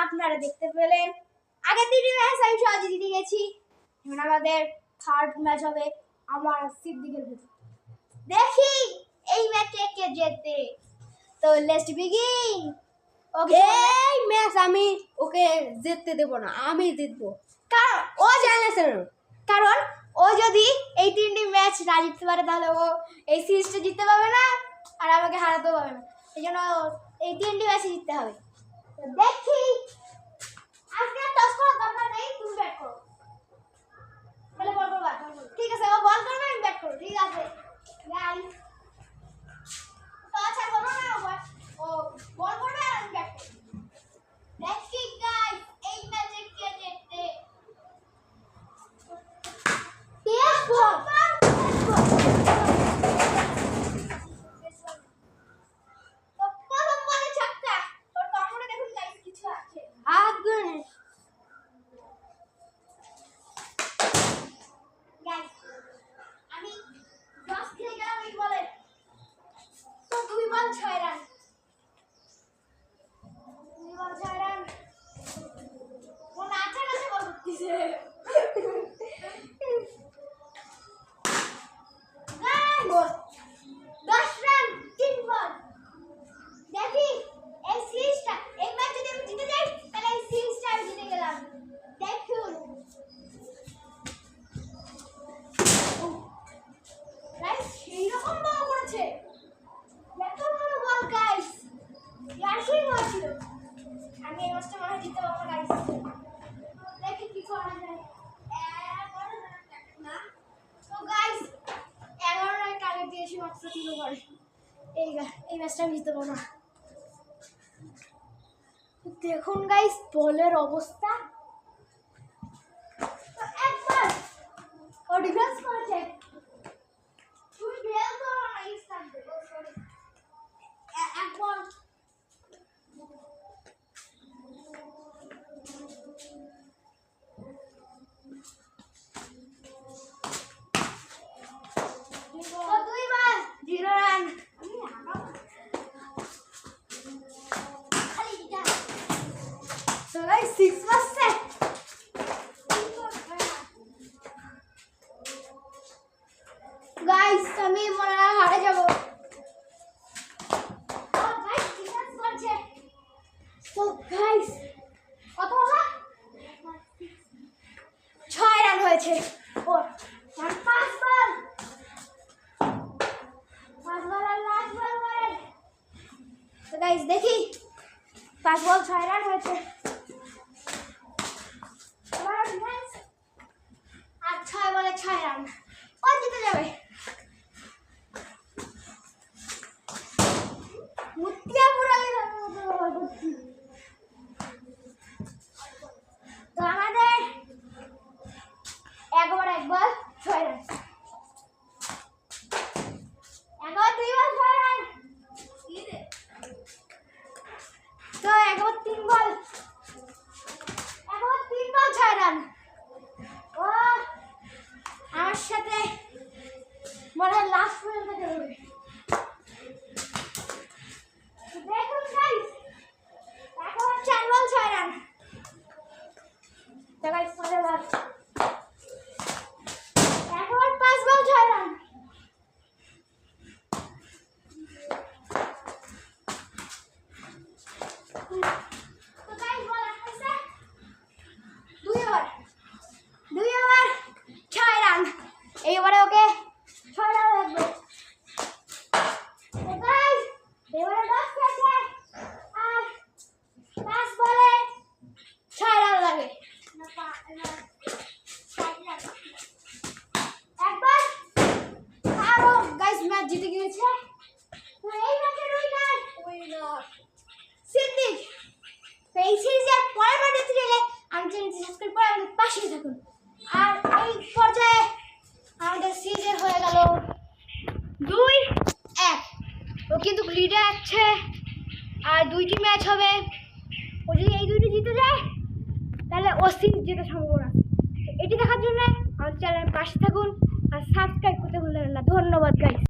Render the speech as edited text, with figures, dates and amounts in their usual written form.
আপনারা দেখতে পেলেন। আগে 3টি ম্যাচ আমি সহজে জিতে গেছি। এখন আমাদের থার্ড ম্যাচ হবে আমার সিদ্দিকের ভেতর। দেখি এই ম্যাচে কে জেতে। তো লেটস বিগিন। ওকে, এই ম্যাচ আমি ওকে জিততে দেব না, আমি জিতবো। কারণ ও জানেছে না, কারণ ও যদি এই 3টি ম্যাচ না জিততে পারে তাহলে ও এই সিরিজটা জিততে পারবে না আর আমাকে হারাতেও পারবে না। এই জন্য এই 3টি ম্যাচই জিততে হবে। তো দেখি আজকে টস করার দরকার নেই, তুমি ব্যাট করো। তাহলে বল করবা? ঠিক আছে, ও বল করবে, আমি ব্যাট করব। ঠিক আছে গাইস, তো আচ্ছা বলো না, ও বল করবে আর আমি ব্যাট করব। দেখি গাইস এই ম্যাচে কে জিতবে। আমি এই ম্যাচটা মনে হয় জিততে পারবো গাইস। দেখি কি করা যায়। তো গাইস 11 রান টার্গেট দিয়েছি মাত্র 3 ওভারে। এই ম্যাচটা আমি জিততে পারবো না। দেখুন গাইস বলের অবস্থা। একবার ও ডিফেন্স করেছে। তুই বেল তো না ইস্তান দে। সরি একবার গাইস আমি মনে হয় হারে যাব। তো গাইস কত হলো? 6 রান হয়েছে। ওর 5 বল আর লাস্ট বল করে। তো গাইস দেখি 5 বল 6 রান হয়েছে। আর 6 বলে 6 রান, ও জিতে যাবে। মুতিয়া পুরালে তো আমাদের একবার 6 রান, একবার 2 বল 6 রান। তো একবার 3 বল 6 রান। ও আমার সাথে মনে হয় লাস্ট পর্যন্ত খেলবে। দেখুন গাইস একবার 4 বল 6 রান। তো গাইস পরের বার একবার 5 বল 6 রান। তো গাইস বল আসছে 2 ওভার 6 রান। এইবারে ওকে 6 রান লাগবে। তো গাইস এবারে 10 আছে আর 5 বলে 6 রান লাগে। একবার আরো গাইস ম্যাচ জিতে গিয়েছে। তো এই ম্যাচের উইনার সিদ্দিক। তো এই সিরিজের পরের ম্যাচে গেলে আমি চ্যানেলটি সাবস্ক্রাইব করে আমাদের পাশেই থাকুন। আর এই পর্যায়ে আমাদের সিরিজের হয়ে গেল 2-1। ও কিন্তু লিডে আছে আর 2টি ম্যাচ হবে। ও যদি এই 2টি জিতে যায় তাহলে ও সিরিজ জেতার সম্ভাবনা। এটি দেখার জন্য আমাদের চ্যানেলের পাশে থাকুন আর সাবস্ক্রাইব করতে ভুলবেন না। ধন্যবাদ গাইস।